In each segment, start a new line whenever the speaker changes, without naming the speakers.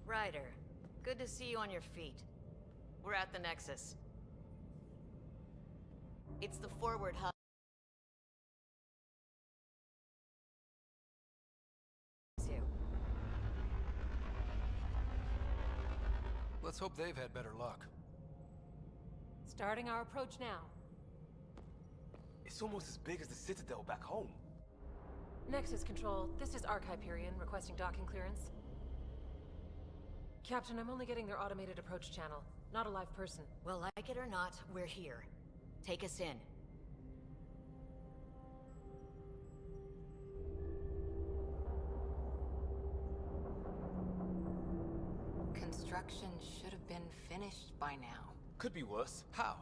Ryder, good to see you on your feet. We're at the Nexus. It's the forward hub.
Let's hope they've had better luck.
Starting our approach now.
It's almost as big as the Citadel back home.
Nexus Control, this is Hyperion requesting docking clearance. Captain, I'm only getting their automated approach channel, not a live person.
Well, like it or not, we're here. Take us in.
Construction should have been finished by now.
Could be worse.
How?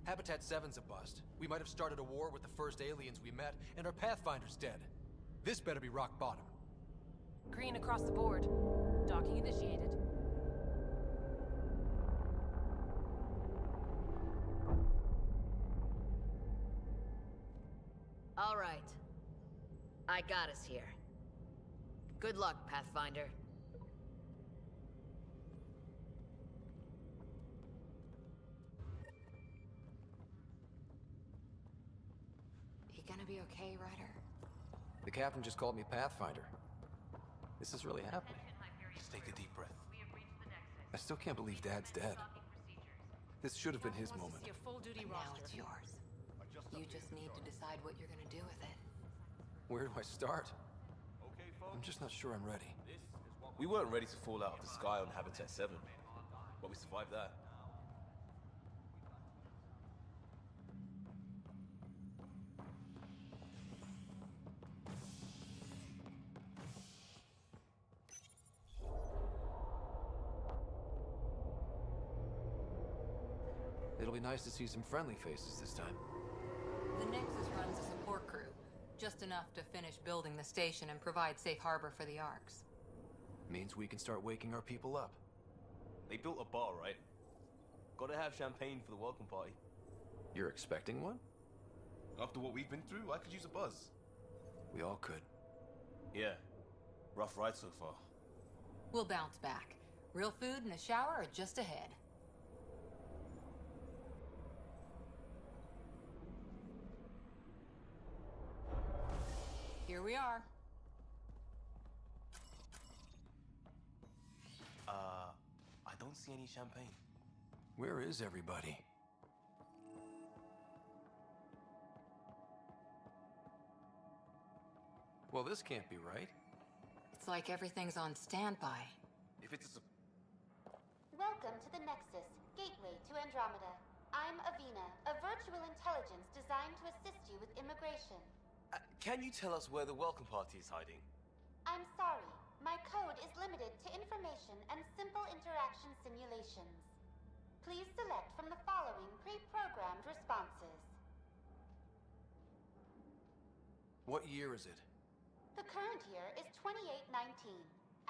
Habitat 7's a bust. We might have started a war with the first aliens we met, and our Pathfinder's dead. This better be rock bottom.
Green across the board. Docking initiated.
All right. I got us here. Good luck, Pathfinder.
He gonna be okay, Ryder?
The captain just called me Pathfinder. This is really happening.
Just take a deep breath.
I still can't believe Dad's dead. This should have been his moment.
See a full-duty
Now
roster.
it's yours. You just need to decide what you're gonna do with it.
Where do I start? I'm just not sure I'm ready.
We weren't ready to fall out of the sky on Habitat 7, but we survived that.
It'll be nice to see some friendly faces this time.
The Nexus runs a support crew. Just enough to finish building the station and provide safe harbor for the Arks.
Means we can start waking our people up.
They built a bar, right? Gotta have champagne for the welcome party.
You're expecting one?
After what we've been through, I could use a buzz.
We all could.
Yeah. Rough ride so far.
We'll bounce back. Real food and a shower are just ahead. Here we are.
I don't see any champagne.
Where is everybody? Well, this can't be right.
It's like everything's on standby.
If it's a...
Welcome to the Nexus, gateway to Andromeda. I'm Avina, a virtual intelligence designed to assist you with immigration.
Can you tell us where the welcome party is hiding?
I'm sorry, my code is limited to information and simple interaction simulations. Please select from the following pre-programmed responses.
What year is it?
The current year is 2819.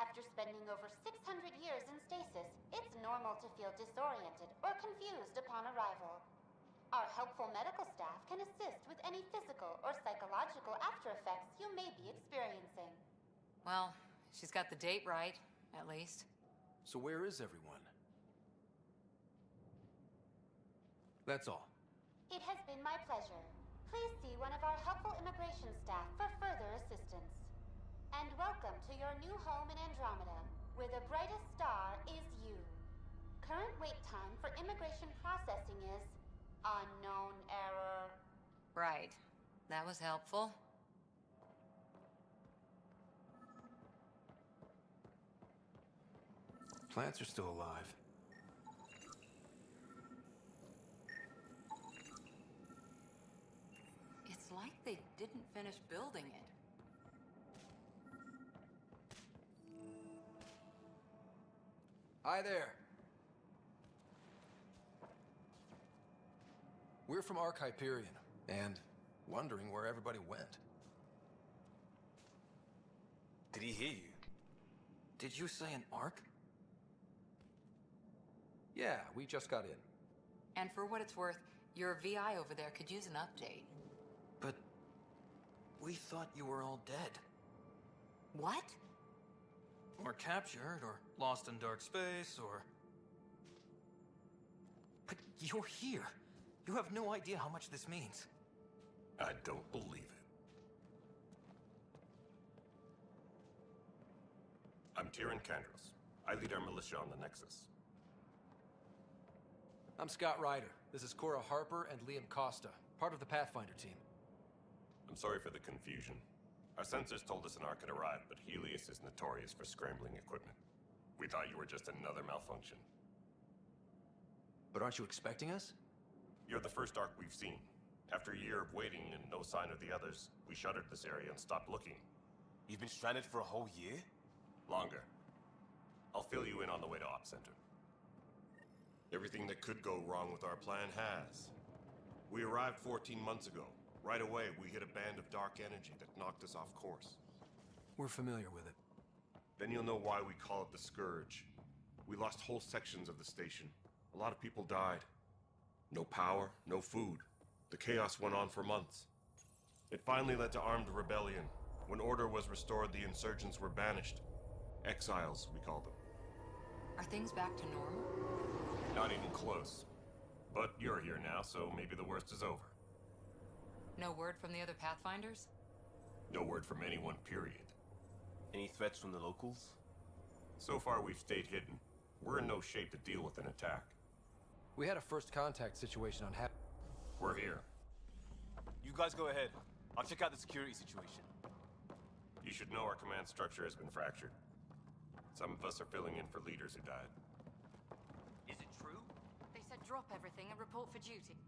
After spending over 600 years in stasis, it's normal to feel disoriented or confused upon arrival. Our helpful medical staff can assist with any physical or psychological after effects you may be experiencing.
Well, she's got the date right, at least.
So where is everyone? That's all.
It has been my pleasure. Please see one of our helpful immigration staff for further assistance. And welcome to your new home in Andromeda, where the brightest star is you. Current wait time for immigration processing is unknown error.
Right. That was helpful.
Plants are still alive.
It's like they didn't finish building it.
Hi there. We're from Hyperion, and wondering where everybody went.
Did he hear you?
Did you say an Ark? Yeah, we just got in.
And for what it's worth, your VI over there could use an update.
But we thought you were all dead.
What?
Or captured, or lost in dark space, or... But you're here. You have no idea how much this means.
I don't believe it. I'm Tyrion Candros. I lead our militia on the Nexus.
I'm Scott Ryder. This is Cora Harper and Liam Costa, part of the Pathfinder team.
I'm sorry for the confusion. Our sensors told us an Ark had arrived, but Helios is notorious for scrambling equipment. We thought you were just another malfunction.
But aren't you expecting us?
You're the first Ark we've seen. After a year of waiting and no sign of the others, we shuttered this area and stopped looking.
You've been stranded for a whole year?
Longer. I'll fill you in on the way to Op Center. Everything that could go wrong with our plan has. We arrived 14 months ago. Right away, we hit a band of dark energy that knocked us off course.
We're familiar with it.
Then you'll know why we call it the Scourge. We lost whole sections of the station. A lot of people died. No power, no food. The chaos went on for months. It finally led to armed rebellion. When order was restored, the insurgents were banished. Exiles, we call them.
Are things back to normal?
Not even close. But you're here now, so maybe the worst is over.
No word from the other Pathfinders?
No word from anyone, period.
Any threats from the locals?
So far, we've stayed hidden. We're in no shape to deal with an attack.
We had a first contact situation on
We're here.
You guys go ahead. I'll check out the security situation.
You should know our command structure has been fractured. Some of us are filling in for leaders who died.
Is it true?
They said drop everything and report for duty.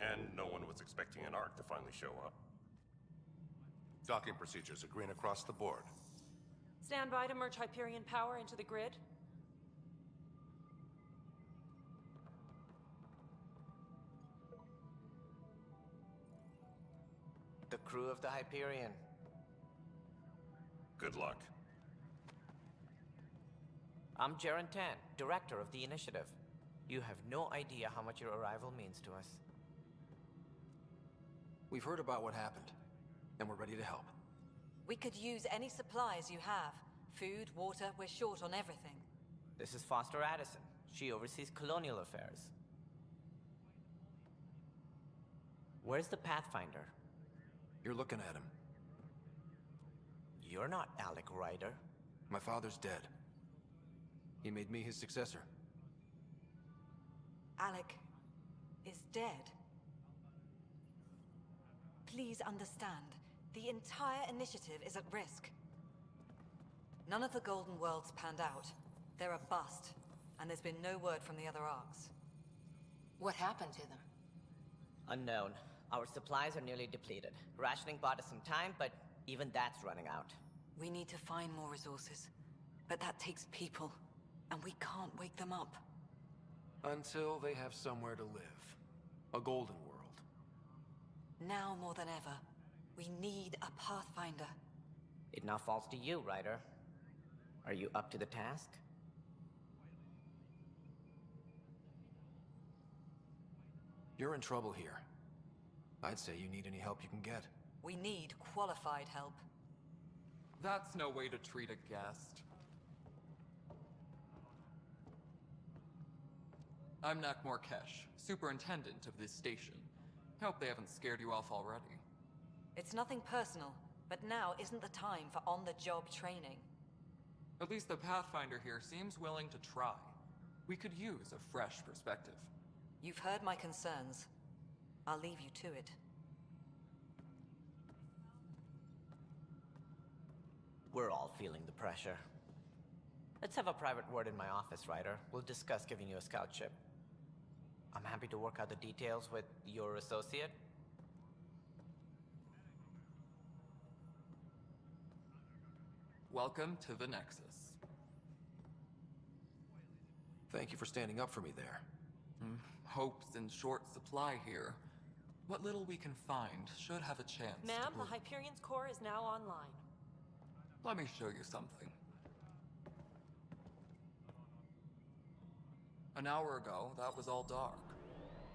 And no one was expecting an Ark to finally show up.
Docking procedures are green across the board.
Stand by to merge Hyperion power into the grid.
The crew of the Hyperion.
Good luck.
I'm Jaren Tan, director of the initiative. You have no idea how much your arrival means to us.
We've heard about what happened, and we're ready to help.
We could use any supplies you have. Food, water, we're short on everything.
This is Foster Addison. She oversees colonial affairs. Where's the Pathfinder?
You're looking at him.
You're not Alec Ryder.
My father's dead. He made me his successor.
Alec is dead. Please understand, the entire initiative is at risk. None of the Golden Worlds panned out. They're a bust, and there's been no word from the other Arks.
What happened to them?
Unknown. Our supplies are nearly depleted. Rationing bought us some time, but even that's running out.
We need to find more resources, but that takes people, and we can't wake them up.
Until they have somewhere to live. A golden world.
Now more than ever, we need a Pathfinder.
It now falls to you, Ryder. Are you up to the task?
You're in trouble here. I'd say you need any help you can get.
We need qualified help.
That's no way to treat a guest. I'm Nak Morkesh, superintendent of this station. Hope they haven't scared you off already.
It's nothing personal, but now isn't the time for on-the-job training.
At least the Pathfinder here seems willing to try. We could use a fresh perspective.
You've heard my concerns. I'll leave you to it.
We're all feeling the pressure. Let's have a private word in my office, Ryder. We'll discuss giving you a scout ship. I'm happy to work out the details with your associate.
Welcome to the Nexus.
Thank you for standing up for me there.
Hope's in short supply here. What little we can find should have a chance to
Ma'am, the
prove-
Hyperion's core is now online.
Let me show you something. An hour ago, that was all dark.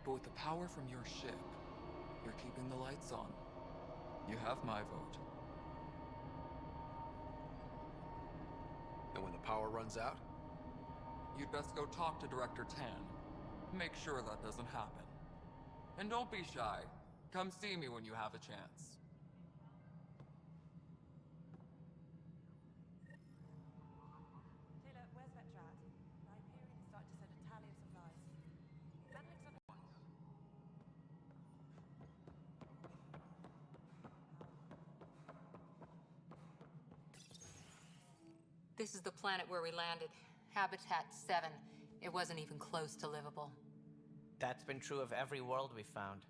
But with the power from your ship, you're keeping the lights on. You have my vote.
And when the power runs out?
You'd best go talk to Director Tan. Make sure that doesn't happen. And don't be shy. Come see me when you have a chance.
Taylor, where's Vectra at? The Hyperion is starting to send a tally of supplies. That looks like
This is the planet where we landed. Habitat 7. It wasn't even close to livable.
That's been true of every world we found.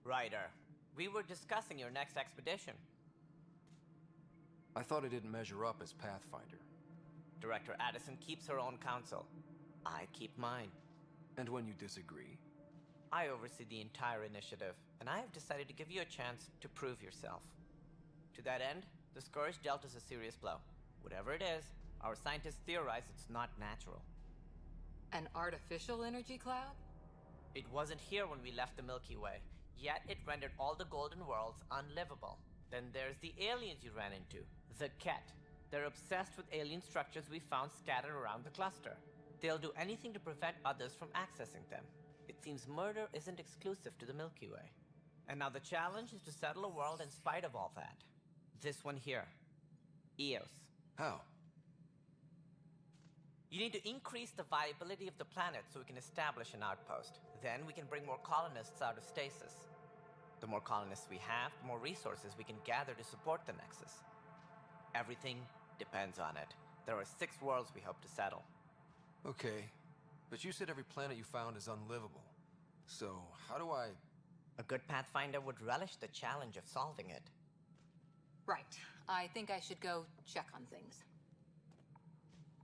Ryder, we were discussing your next expedition.
I thought it didn't measure up as Pathfinder.
Director Addison keeps her own counsel. I keep mine.
And when you disagree?
I oversee the entire initiative, and I have decided to give you a chance to prove yourself. To that end, the Scourge dealt us a serious blow. Whatever it is, our scientists theorize it's not natural.
An artificial energy cloud?
It wasn't here when we left the Milky Way, yet it rendered all the Golden Worlds unlivable. Then there's the aliens you ran into, the Ket. They're obsessed with alien structures we found scattered around the cluster. They'll do anything to prevent others from accessing them. It seems murder isn't exclusive to the Milky Way. And now the challenge is to settle a world in spite of all that. This one here. Eos.
How?
You need to increase the viability of the planet so we can establish an outpost. Then we can bring more colonists out of stasis. The more colonists we have, the more resources we can gather to support the Nexus. Everything depends on it. There are 6 worlds we hope to settle.
Okay, but you said every planet you found is unlivable. So, how do I...
A good Pathfinder would relish the challenge of solving it.
Right. I think I should go check on things.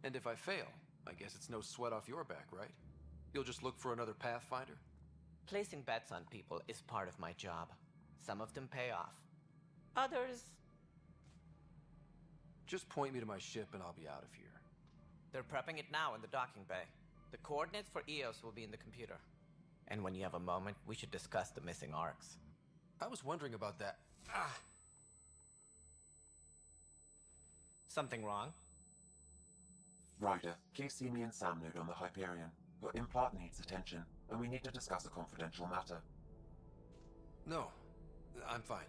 And if I fail, I guess it's no sweat off your back, right? You'll just look for another Pathfinder?
Placing bets on people is part of my job. Some of them pay off. Others...
Just point me to my ship and I'll be out of here.
They're prepping it now in the docking bay. The coordinates for Eos will be in the computer. And when you have a moment, we should discuss the missing arcs.
I was wondering about that. Ah!
Something wrong?
Ryder, please see me and Sam Node on the Hyperion. Your implant needs attention, and we need to discuss a confidential matter.
No, I'm fine.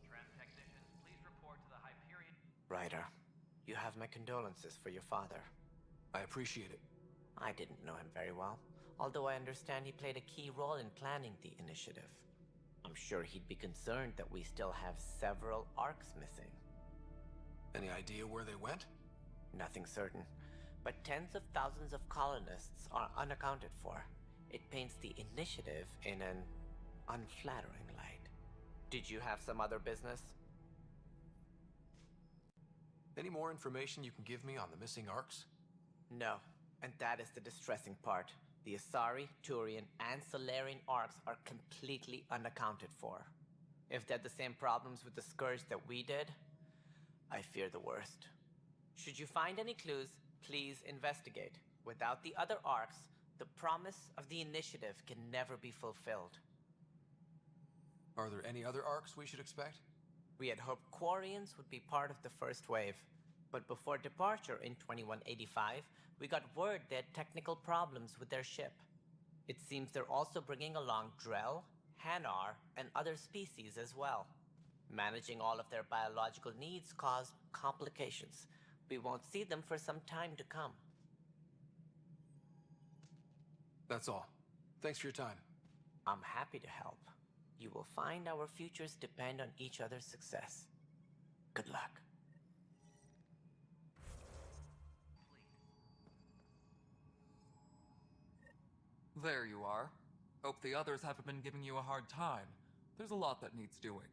Tram technicians, please report to the Hyperion.
Ryder, you have my condolences for your father.
I appreciate it.
I didn't know him very well, although I understand he played a key role in planning the initiative. I'm sure he'd be concerned that we still have several arcs missing.
Any idea where they went?
Nothing certain, but tens of thousands of colonists are unaccounted for. It paints the initiative in an unflattering light. Did you have some other business?
Any more information you can give me on the missing arcs?
No, and that is the distressing part. The Asari, Turian, and Solarian arcs are completely unaccounted for. If they had the same problems with the Scourge that we did, I fear the worst. Should you find any clues, please investigate. Without the other arcs, the promise of the initiative can never be fulfilled.
Are there any other arcs we should expect?
We had hoped Quarians would be part of the first wave, but before departure in 2185, we got word they had technical problems with their ship. It seems they're also bringing along Drell, Hanar, and other species as well. Managing all of their biological needs caused complications. We won't see them for some time to come.
That's all. Thanks for your time.
I'm happy to help. You will find our futures depend on each other's success. Good luck.
There you are. Hope the others haven't been giving you a hard time. There's a lot that needs doing.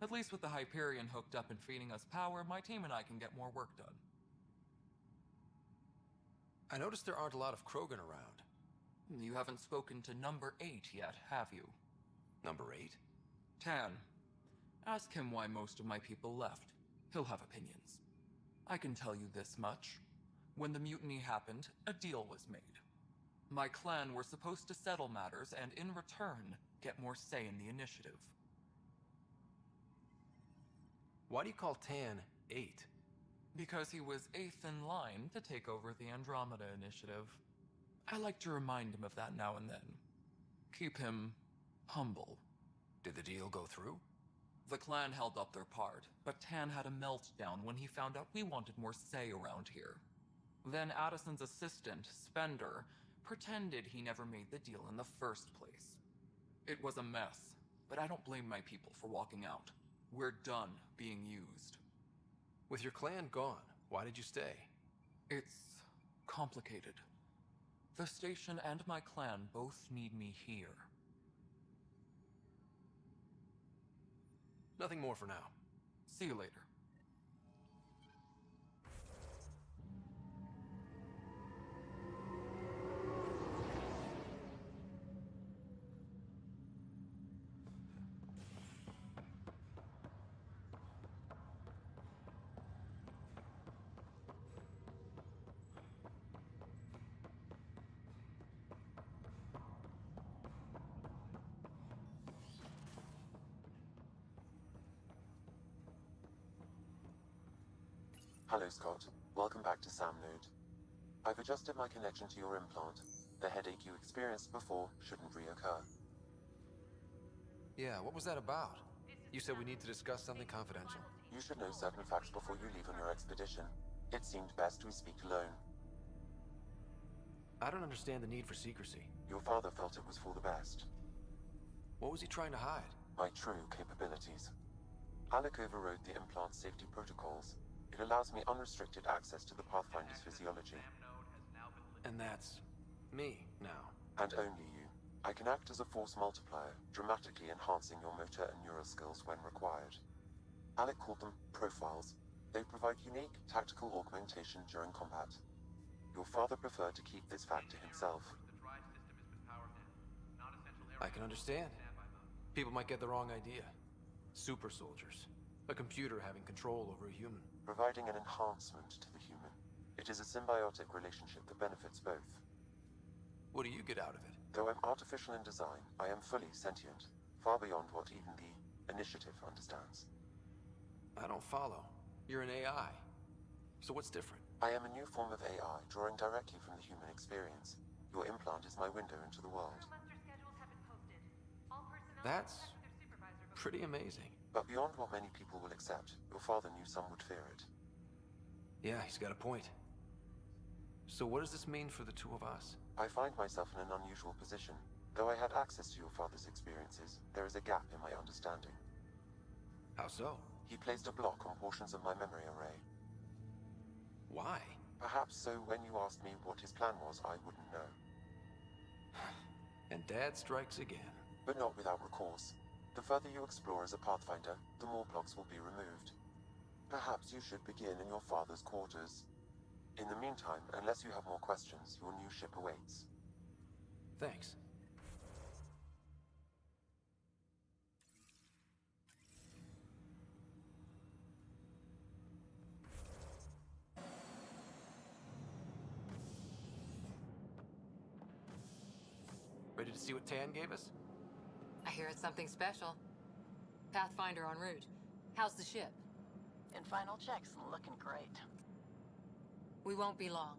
At least with the Hyperion hooked up and feeding us power, my team and I can get more work done.
I noticed there aren't a lot of Krogan around.
You haven't spoken to number 8 yet, have you?
Number 8?
Tan. Ask him why most of my people left. He'll have opinions. I can tell you this much. When the mutiny happened, a deal was made. My clan were supposed to settle matters and, in return, get more say in the initiative.
Why do you call Tan 8?
Because he was 8th in line to take over the Andromeda initiative. I like to remind him of that now and then. Keep him humble.
Did the deal go through?
The clan held up their part, but Tan had a meltdown when he found out we wanted more say around here. Then Addison's assistant, Spender, pretended he never made the deal in the first place. It was a mess, but I don't blame my people for walking out. We're done being used.
With your clan gone, why did you stay?
It's complicated. The station and my clan both need me here.
Nothing more for now.
See you later.
Hello, Scott. Welcome back to Samnode. I've adjusted my connection to your implant. The headache you experienced before shouldn't reoccur.
Yeah, what was that about? You said we need to discuss something confidential.
You should know certain facts before you leave on your expedition. It seemed best we speak alone.
I don't understand the need for secrecy.
Your father felt it was for the best.
What was he trying to hide?
My true capabilities. Alec overrode the implant safety protocols. It allows me unrestricted access to the Pathfinder's physiology.
And that's me now.
And only you. I can act as a force multiplier, dramatically enhancing your motor and neural skills when required. Alec called them profiles. They provide unique tactical augmentation during combat. Your father preferred to keep this fact to himself.
I can understand. People might get the wrong idea. Super soldiers. A computer having control over a human.
Providing an enhancement to the human. It is a symbiotic relationship that benefits both.
What do you get out of it?
Though I'm artificial in design, I am fully sentient, far beyond what even the Initiative understands.
I don't follow. You're an AI. So what's different?
I am a new form of AI, drawing directly from the human experience. Your implant is my window into the world.
That's pretty amazing.
But beyond what many people will accept, your father knew some would fear it.
Yeah, he's got a point. So what does this mean for the two of us?
I find myself in an unusual position. Though I had access to your father's experiences, there is a gap in my understanding.
How so?
He placed a block on portions of my memory array.
Why?
Perhaps so when you asked me what his plan was, I wouldn't know.
And Dad strikes again.
But not without recourse. The further you explore as a Pathfinder, the more blocks will be removed. Perhaps you should begin in your father's quarters. In the meantime, unless you have more questions, your new ship awaits.
Thanks. Ready to see what Tan gave us?
I hear it's something special. Pathfinder en route. How's the ship?
In final checks, looking great.
We won't be long.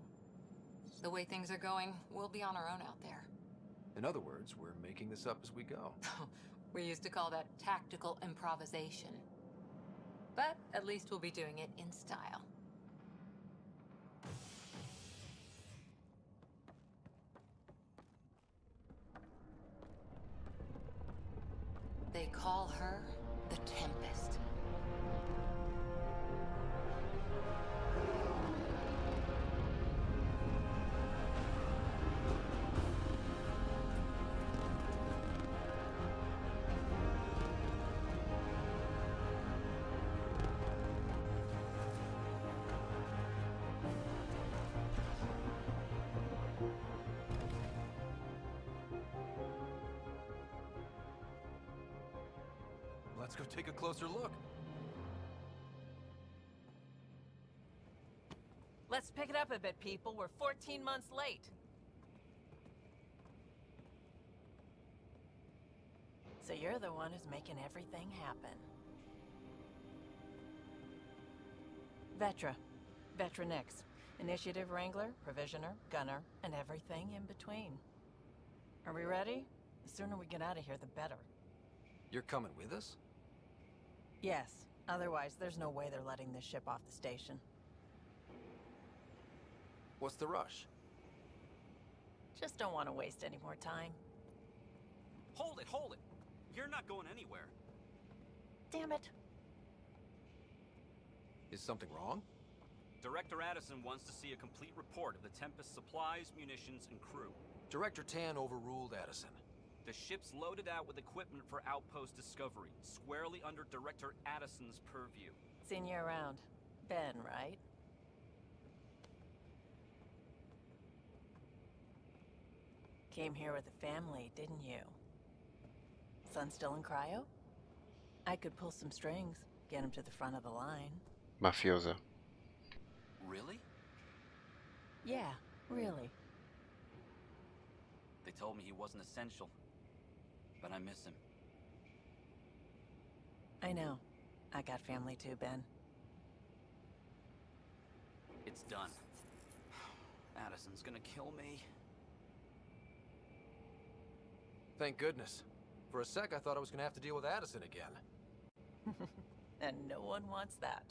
The way things are going, we'll be on our own out there.
In other words, we're making this up as we go.
We used to call that tactical improvisation. But at least we'll be doing it in style. They call her the Tempest.
Let's go take a closer look.
Let's pick it up a bit, people. We're 14 months late. So you're the one who's making everything happen. Vetra. Vetra Nix. Initiative Wrangler, Provisioner, Gunner, and everything in between. Are we ready? The sooner we get out of here, the better.
You're coming with us?
Yes. Otherwise, there's no way they're letting this ship off the station.
What's the rush?
Just don't want to waste any more time.
Hold it, hold it! You're not going anywhere.
Damn it.
Is something wrong?
Director Addison wants to see a complete report of the Tempest's supplies, munitions, and crew.
Director Tan overruled Addison.
The ship's loaded out with equipment for outpost discovery, squarely under Director Addison's purview.
Seen you around. Ben, right? Came here with a family, didn't you? Son still in cryo? I could pull some strings, get him to the front of the line.
Mafioso.
Really?
Yeah, really.
They told me he wasn't essential, but I miss him.
I know. I got family too, Ben.
It's done. Addison's gonna kill me.
Thank goodness. For a sec, I thought I was gonna have to deal with Addison again.
And no one wants that.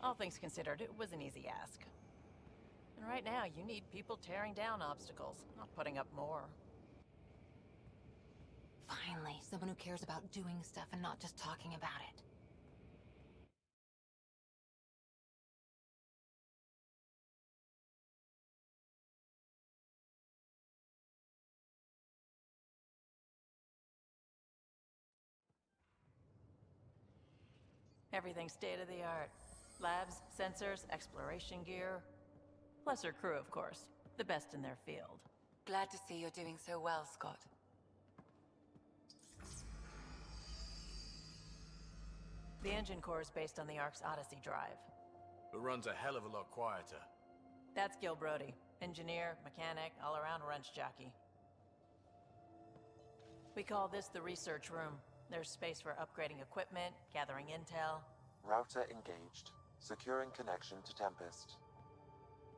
All things considered, it was an easy ask. And right now, you need people tearing down obstacles, not putting up more.
Finally, someone who cares about doing stuff and not just talking about it.
Everything's state-of-the-art. Labs, sensors, exploration gear. Plus her crew, of course. The best in their field.
Glad to see you're doing so well, Scott.
The engine core is based on the Ark's Odyssey drive.
It runs a hell of a lot quieter.
That's Gil Brody. Engineer, mechanic, all-around wrench jockey. We call this the research room. There's space for upgrading equipment, gathering intel.
Router engaged. Securing connection to Tempest.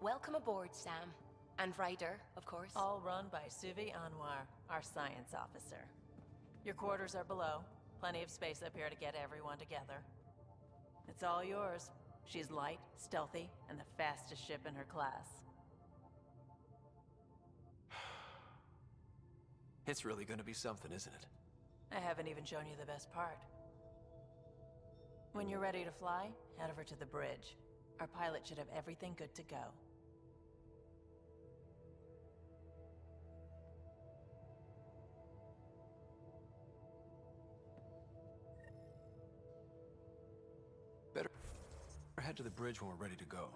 Welcome aboard, Sam. And Ryder, of course.
All run by Suvi Anwar, our science officer. Your quarters are below. Plenty of space up here to get everyone together. It's all yours. She's light, stealthy, and the fastest ship in her class.
It's really gonna be something, isn't it?
I haven't even shown you the best part. When you're ready to fly, head over to the bridge. Our pilot should have everything good to go.
Better head to the bridge when we're ready to go.